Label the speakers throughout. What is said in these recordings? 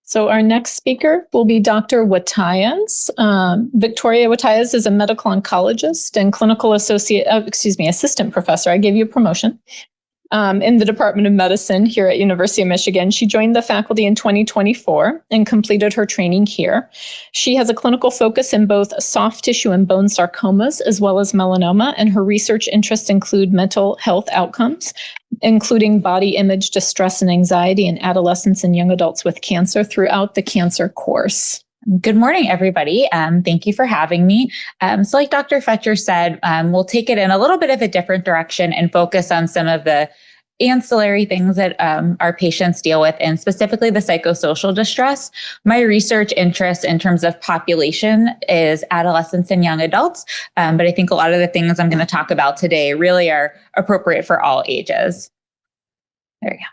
Speaker 1: So our next speaker will be Dr. Watayas. Victoria Watayas is a medical oncologist and clinical assistant professor. I gave you a promotion in the Department of Medicine here at University of Michigan. She joined the faculty in 2024 and completed her training here. She has a clinical focus in both soft tissue and bone sarcomas, as well as melanoma, and her research interests include mental health outcomes, including body image distress and anxiety in adolescents and young adults with cancer throughout the cancer course.
Speaker 2: Good morning, everybody. Thank you for having me. So like Dr. Fetcher said, we'll take it in a little bit of a different direction and focus on some of the ancillary things that our patients deal with, and specifically the psychosocial distress. My research interest in terms of population is adolescents and young adults, but I think a lot of the things I'm going to talk about today really are appropriate for all ages. There we go.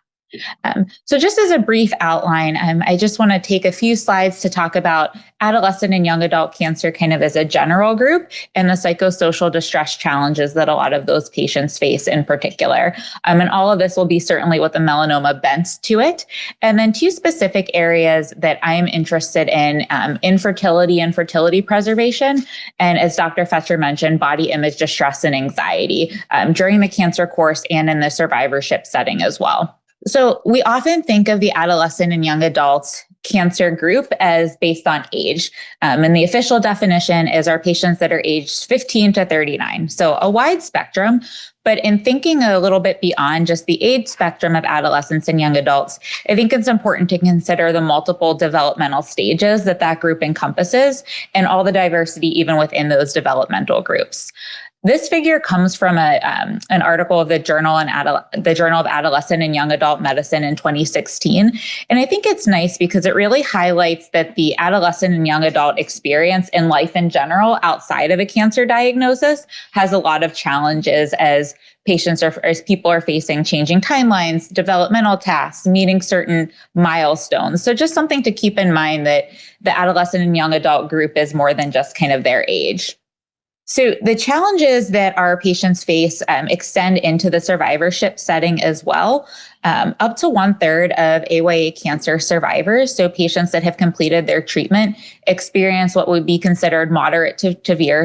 Speaker 2: So just as a brief outline, I just want to take a few slides to talk about adolescent and young adult cancer kind of as a general group and the psychosocial distress challenges that a lot of those patients face in particular. And all of this will be certainly with the melanoma bent to it. And then two specific areas that I'm interested in, infertility and fertility preservation. And as Dr. Fetcher mentioned, body image distress and anxiety during the cancer course and in the survivorship setting as well. So we often think of the adolescent and young adults cancer group as based on age. And the official definition is our patients that are aged 15 to 39. So a wide spectrum, but in thinking a little bit beyond just the age spectrum of adolescents and young adults, I think it's important to consider the multiple developmental stages that group encompasses and all the diversity even within those developmental groups. This figure comes from an article of the Journal of Adolescent and Young Adult Medicine in 2016. And I think it's nice because it really highlights that the adolescent and young adult experience in life in general outside of a cancer diagnosis has a lot of challenges as people are facing changing timelines, developmental tasks, meeting certain milestones. So just something to keep in mind that the adolescent and young adult group is more than just kind of their age. So the challenges that our patients face extend into the survivorship setting as well. Up to 1/3 of AYA cancer survivors, so patients that have completed their treatment, experience what would be considered moderate to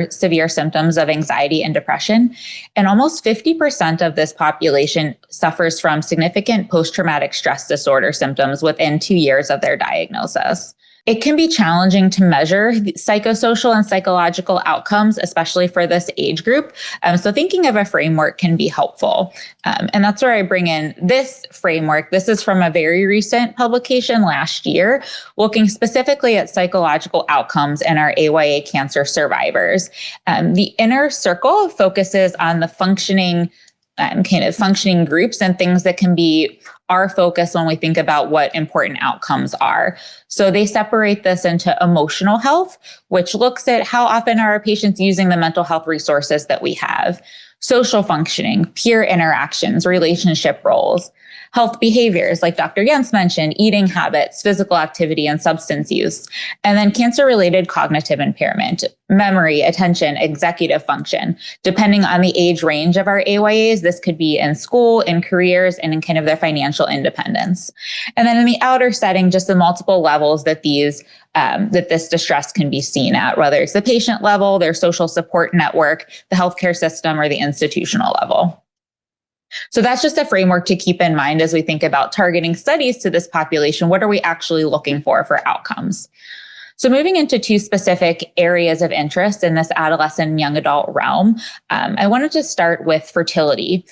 Speaker 2: severe symptoms of anxiety and depression. And almost 50% of this population suffers from significant post-traumatic stress disorder symptoms within 2 years of their diagnosis. It can be challenging to measure psychosocial and psychological outcomes, especially for this age group. So thinking of a framework can be helpful. And that's where I bring in this framework. This is from a very recent publication last year, looking specifically at psychological outcomes in our AYA cancer survivors. The inner circle focuses on the functioning groups and things that can be our focus when we think about what important outcomes are. So they separate this into emotional health, which looks at how often are our patients using the mental health resources that we have, social functioning, peer interactions, relationship roles, health behaviors, like Dr. Jens mentioned, eating habits, physical activity, and substance use, and then cancer-related cognitive impairment, memory, attention, executive function. Depending on the age range of our AYAs, this could be in school, in careers, and in kind of their financial independence. And then in the outer setting, just the multiple levels that this distress can be seen at, whether it's the patient level, their social support network, the healthcare system, or the institutional level. So that's just a framework to keep in mind as we think about targeting studies to this population. What are we actually looking for outcomes? So moving into two specific areas of interest in this adolescent and young adult realm, I wanted to start with fertility.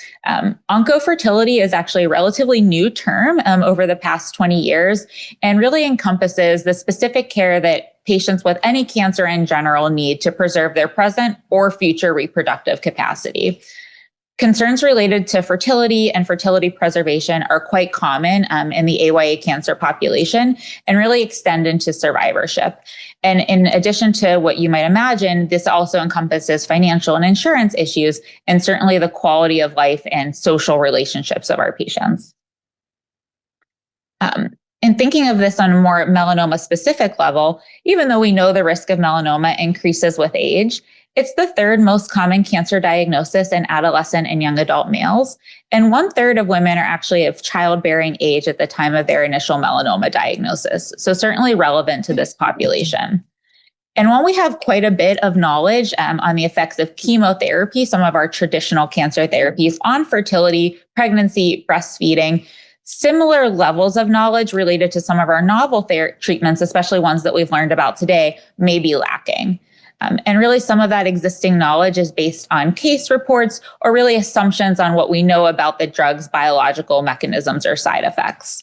Speaker 2: Oncofertility is actually a relatively new term over the past 20 years and really encompasses the specific care that patients with any cancer in general need to preserve their present or future reproductive capacity. Concerns related to fertility and fertility preservation are quite common in the AYA cancer population and really extend into survivorship. And in addition to what you might imagine, this also encompasses financial and insurance issues, and certainly the quality of life and social relationships of our patients. In thinking of this on a more melanoma specific level, even though we know the risk of melanoma increases with age, It's the third most common cancer diagnosis in adolescent and young adult males. And 1/3 of women are actually of childbearing age at the time of their initial melanoma diagnosis. So certainly relevant to this population. And while we have quite a bit of knowledge on the effects of chemotherapy, some of our traditional cancer therapies on fertility, pregnancy, breastfeeding, similar levels of knowledge related to some of our novel treatments, especially ones that we've learned about today, may be lacking. And really, some of that existing knowledge is based on case reports or really assumptions on what we know about the drug's biological mechanisms or side effects.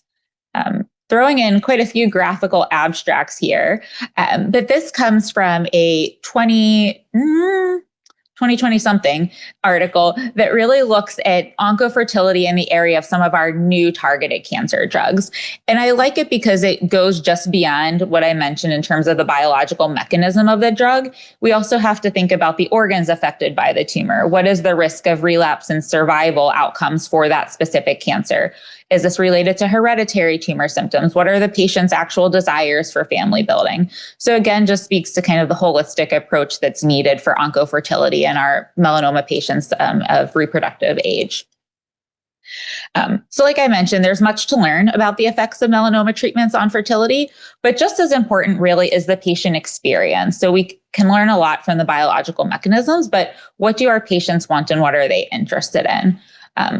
Speaker 2: Throwing in quite a few graphical abstracts here, but this comes from a 2020 something article that really looks at oncofertility in the area of some of our new targeted cancer drugs. And I like it because it goes just beyond what I mentioned in terms of the biological mechanism of the drug. We also have to think about the organs affected by the tumor. What is the risk of relapse and survival outcomes for that specific cancer? Is this related to hereditary tumor symptoms? What are the patient's actual desires for family building? So again, just speaks to kind of the holistic approach that's needed for oncofertility in our melanoma patients of reproductive age. So like I mentioned, there's much to learn about the effects of melanoma treatments on fertility, but just as important really is the patient experience. So we can learn a lot from the biological mechanisms, but what do our patients want and what are they interested in?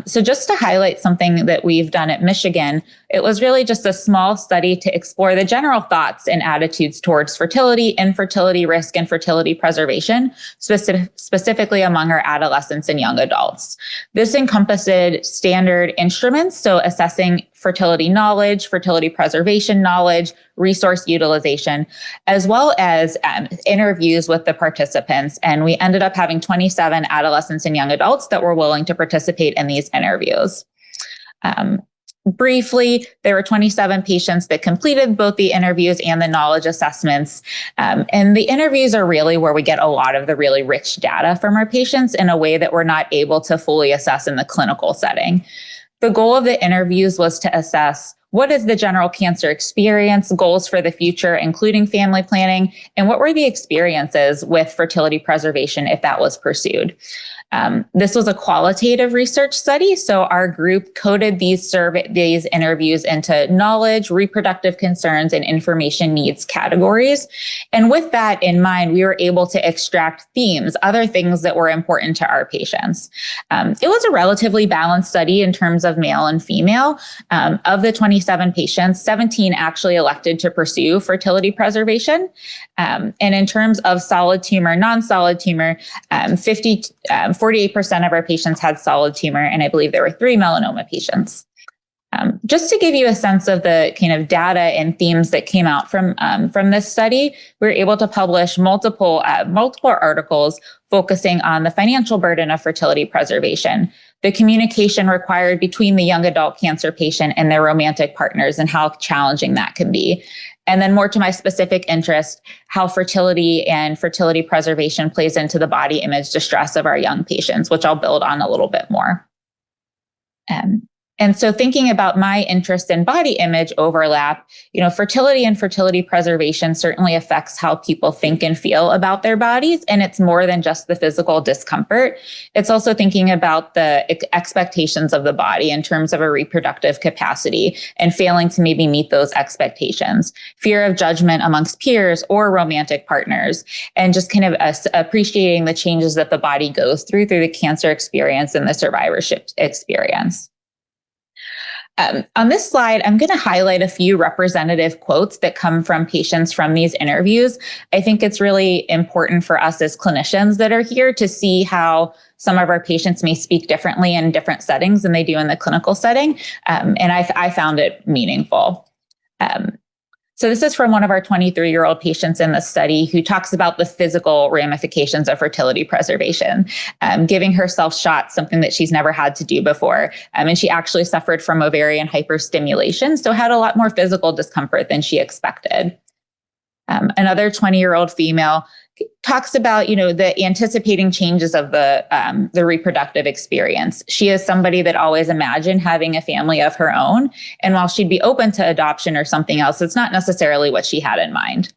Speaker 2: So just to highlight something that we've done at Michigan, it was really just a small study to explore the general thoughts and attitudes towards fertility, infertility risk, and fertility preservation, specifically among our adolescents and young adults. This encompassed standard instruments, so assessing fertility knowledge, fertility preservation knowledge, resource utilization, as well as interviews with the participants. And we ended up having 27 adolescents and young adults that were willing to participate in these interviews. Briefly, there were 27 patients that completed both the interviews and the knowledge assessments. And the interviews are really where we get a lot of the really rich data from our patients in a way that we're not able to fully assess in the clinical setting. The goal of the interviews was to assess what is the general cancer experience, goals for the future, including family planning, and what were the experiences with fertility preservation if that was pursued. This was a qualitative research study, so our group coded these interviews into knowledge, reproductive concerns, and information needs categories. And with that in mind, we were able to extract themes, other things that were important to our patients. It was a relatively balanced study in terms of male and female. Of the 27 patients, 17 actually elected to pursue fertility preservation. And in terms of solid tumor, non-solid tumor, 48% of our patients had solid tumor, and I believe there were 3 melanoma patients. Just to give you a sense of the kind of data and themes that came out from this study, we were able to publish multiple articles focusing on the financial burden of fertility preservation, the communication required between the young adult cancer patient and their romantic partners, and how challenging that can be. And then more to my specific interest, how fertility and fertility preservation plays into the body image distress of our young patients, which I'll build on a little bit more. And so thinking about my interest in body image overlap, fertility and fertility preservation certainly affects how people think and feel about their bodies. And it's more than just the physical discomfort. It's also thinking about the expectations of the body in terms of a reproductive capacity and failing to maybe meet those expectations, fear of judgment amongst peers or romantic partners, and just kind of appreciating the changes that the body goes through the cancer experience and the survivorship experience. On this slide, I'm going to highlight a few representative quotes that come from patients from these interviews. I think it's really important for us as clinicians that are here to see how some of our patients may speak differently in different settings than they do in the clinical setting. And I found it meaningful. So this is from one of our 23-year-old patients in the study who talks about the physical ramifications of fertility preservation, giving herself shots, something that she's never had to do before. And she actually suffered from ovarian hyperstimulation, so had a lot more physical discomfort than she expected. Another 20-year-old female talks about, the anticipating changes of the reproductive experience. She is somebody that always imagined having a family of her own. And while she'd be open to adoption or something else, it's not necessarily what she had in mind.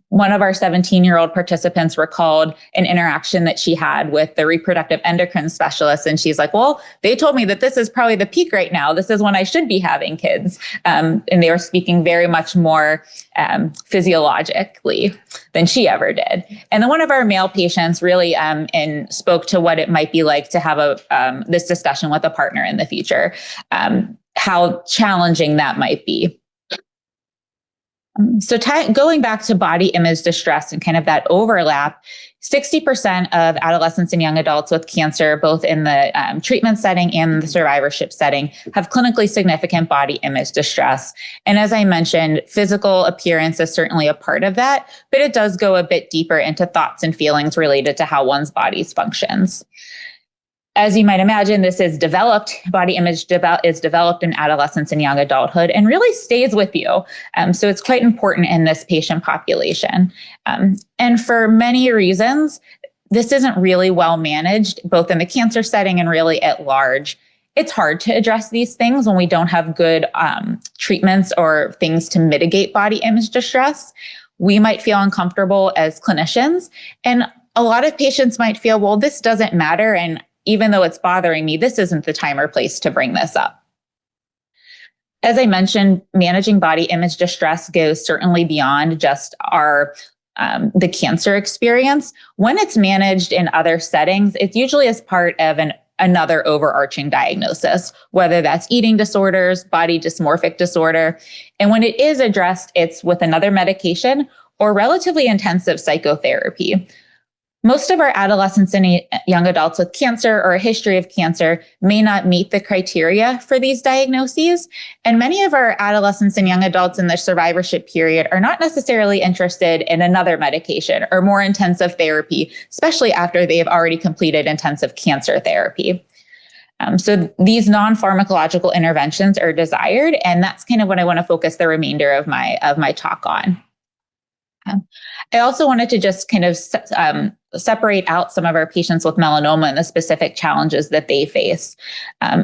Speaker 2: One of our 17-year-old participants recalled an interaction that she had with the reproductive endocrine specialist. And she's like, well, they told me that this is probably the peak right now. This is when I should be having kids. And they were speaking very much more physiologically than she ever did. And then one of our male patients really spoke to what it might be like to have this discussion with a partner in the future, how challenging that might be. So going back to body image distress and kind of that overlap, 60% of adolescents and young adults with cancer, both in the treatment setting and the survivorship setting, have clinically significant body image distress. And as I mentioned, physical appearance is certainly a part of that, but it does go a bit deeper into thoughts and feelings related to how one's body functions. As you might imagine, this is developed, body image is developed in adolescence and young adulthood and really stays with you. So it's quite important in this patient population. And for many reasons, this isn't really well managed, both in the cancer setting and really at large. It's hard to address these things when we don't have good treatments or things to mitigate body image distress. We might feel uncomfortable as clinicians, and a lot of patients might feel, well, this doesn't matter, and even though it's bothering me, this isn't the time or place to bring this up. As I mentioned, managing body image distress goes certainly beyond just the cancer experience. When it's managed in other settings, it's usually as part of another overarching diagnosis, whether that's eating disorders, body dysmorphic disorder. And when it is addressed, it's with another medication or relatively intensive psychotherapy. Most of our adolescents and young adults with cancer or a history of cancer may not meet the criteria for these diagnoses. And many of our adolescents and young adults in the survivorship period are not necessarily interested in another medication or more intensive therapy, especially after they have already completed intensive cancer therapy. So these non-pharmacological interventions are desired, and that's kind of what I want to focus the remainder of my talk on. I also wanted to just kind of separate out some of our patients with melanoma and the specific challenges that they face.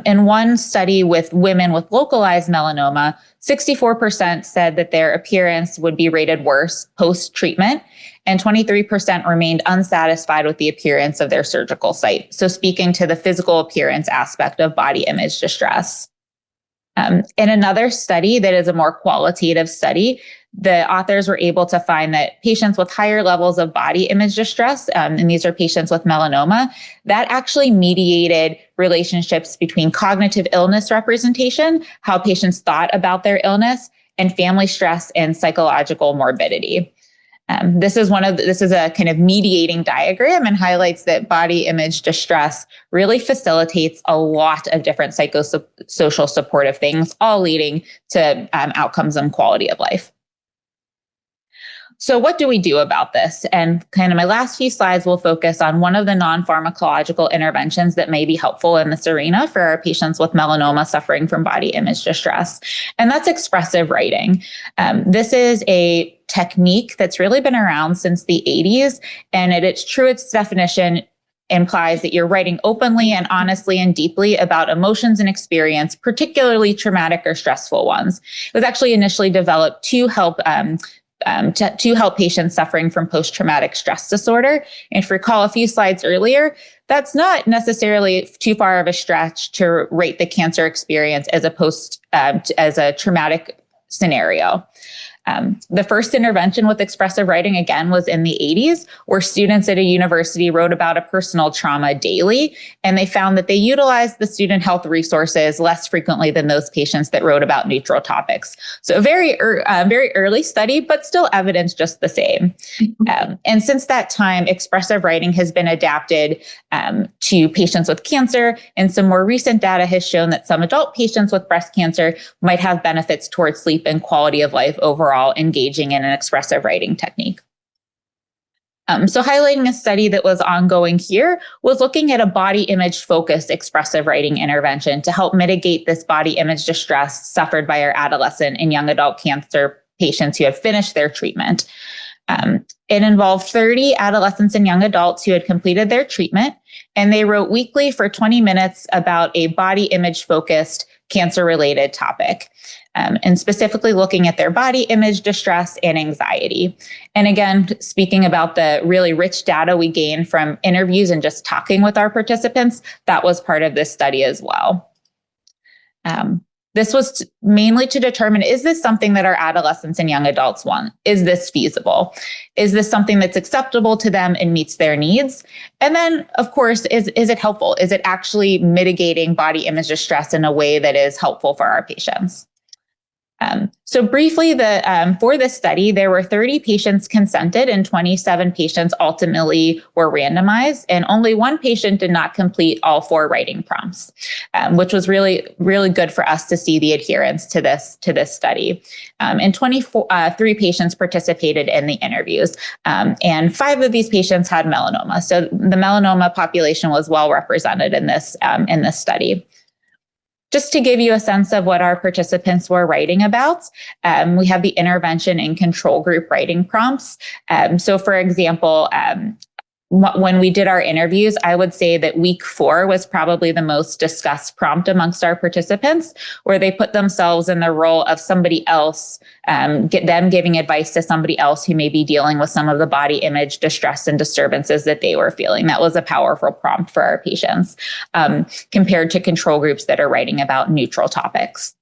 Speaker 2: In one study with women with localized melanoma, 64% said that their appearance would be rated worse post-treatment, and 23% remained unsatisfied with the appearance of their surgical site. So speaking to the physical appearance aspect of body image distress. In another study that is a more qualitative study, the authors were able to find that patients with higher levels of body image distress, and these are patients with melanoma, that actually mediated relationships between cognitive illness representation, how patients thought about their illness, and family stress and psychological morbidity. This is a kind of mediating diagram and highlights that body image distress really facilitates a lot of different psychosocial supportive things, all leading to outcomes and quality of life. So what do we do about this? And kind of my last few slides will focus on one of the non-pharmacological interventions that may be helpful in this arena for our patients with melanoma suffering from body image distress. And that's expressive writing. This is a technique that's really been around since the 80s. And at its truest definition, implies that you're writing openly and honestly and deeply about emotions and experience, particularly traumatic or stressful ones. It was actually initially developed to help patients suffering from post-traumatic stress disorder. And if you recall a few slides earlier, that's not necessarily too far of a stretch to rate the cancer experience as a traumatic scenario. The first intervention with expressive writing, again, was in the 80s, where students at a university wrote about a personal trauma daily, and they found that they utilized the student health resources less frequently than those patients that wrote about neutral topics. So a very early study, but still evidence just the same. And since that time, expressive writing has been adapted to patients with cancer, and some more recent data has shown that some adult patients with breast cancer might have benefits towards sleep and quality of life overall, engaging in an expressive writing technique. So highlighting a study that was ongoing here was looking at a body image focused expressive writing intervention to help mitigate this body image distress suffered by our adolescent and young adult cancer patients who had finished their treatment. It involved 30 adolescents and young adults who had completed their treatment, and they wrote weekly for 20 minutes about a body image focused cancer related topic. and specifically looking at their body image distress and anxiety. And again, speaking about the really rich data we gained from interviews and just talking with our participants, that was part of this study as well. This was mainly to determine, is this something that our adolescents and young adults want? Is this feasible? Is this something that's acceptable to them and meets their needs? And then, of course, is it helpful? Is it actually mitigating body image distress in a way that is helpful for our patients? So briefly, for this study, there were 30 patients consented and 27 patients ultimately were randomized, and only one patient did not complete all 4 writing prompts, which was really, really good for us to see the adherence to this study. And 23 patients participated in the interviews, and 5 of these patients had melanoma. So the melanoma population was well represented in this study. Just to give you a sense of what our participants were writing about, we have the intervention and control group writing prompts. So for example, when we did our interviews, I would say that week 4 was probably the most discussed prompt amongst our participants, where they put themselves in the role of somebody else, them giving advice to somebody else who may be dealing with some of the body image distress and disturbances that they were feeling. That was a powerful prompt for our patients, compared to control groups that are writing about neutral topics.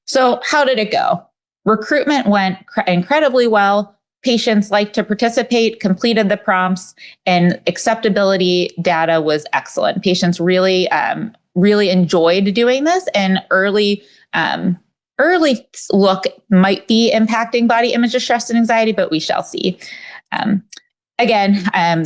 Speaker 2: So how did it go? Recruitment went incredibly well. Patients liked to participate, completed the prompts, and acceptability data was excellent. Patients really, really enjoyed doing this, and early look might be impacting body image distress and anxiety, but we shall see. Again,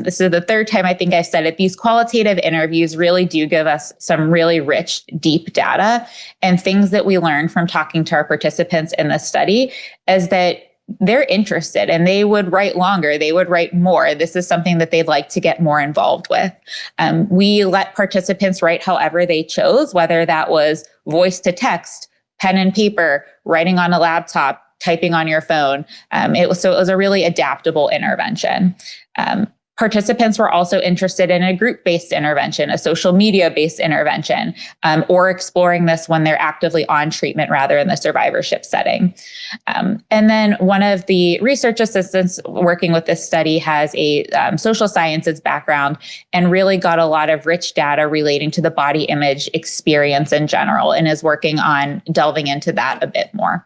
Speaker 2: this is the 3rd time I think I've said it. These qualitative interviews really do give us some really rich, deep data, and things that we learned from talking to our participants in this study is that they're interested and they would write longer. They would write more. This is something that they'd like to get more involved with. We let participants write however they chose, whether that was voice to text, pen and paper, writing on a laptop, typing on your phone. It was a really adaptable intervention. Participants were also interested in a group-based intervention, a social media-based intervention, or exploring this when they're actively on treatment rather in the survivorship setting. And then one of the research assistants working with this study has a social sciences background and really got a lot of rich data relating to the body image experience in general, and is working on delving into that a bit more.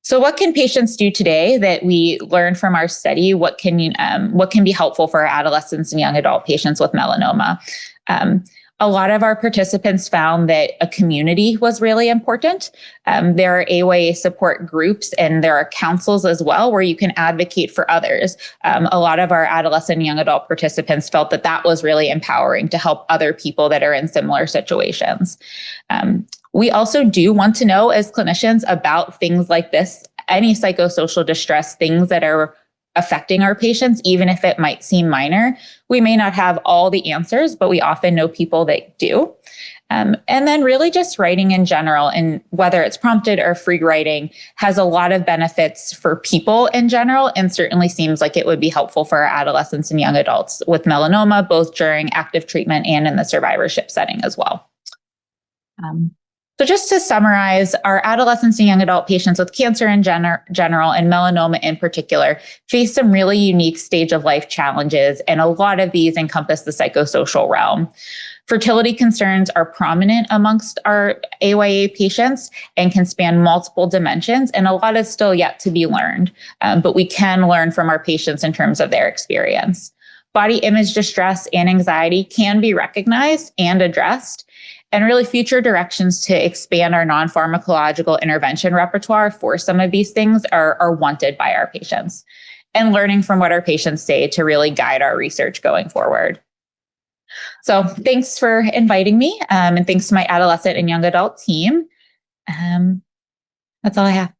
Speaker 2: So what can patients do today that we learned from our study? What can be helpful for our adolescents and young adult patients with melanoma? A lot of our participants found that a community was really important. There are AYA support groups and there are councils as well where you can advocate for others. A lot of our adolescent and young adult participants felt that that was really empowering to help other people that are in similar situations. We also do want to know as clinicians about things like this, any psychosocial distress, things that are affecting our patients, even if it might seem minor. We may not have all the answers, but we often know people that do. And then really just writing in general, and whether it's prompted or free writing, has a lot of benefits for people in general, and certainly seems like it would be helpful for our adolescents and young adults with melanoma, both during active treatment and in the survivorship setting as well. So just to summarize, our adolescents and young adult patients with cancer in general and melanoma in particular face some really unique stage of life challenges, and a lot of these encompass the psychosocial realm. Fertility concerns are prominent amongst our AYA patients and can span multiple dimensions, and a lot is still yet to be learned, but we can learn from our patients in terms of their experience. Body image distress and anxiety can be recognized and addressed, and really future directions to expand our non-pharmacological intervention repertoire for some of these things are wanted by our patients, and learning from what our patients say to really guide our research going forward. So thanks for inviting me, and thanks to my adolescent and young adult team. That's all I have.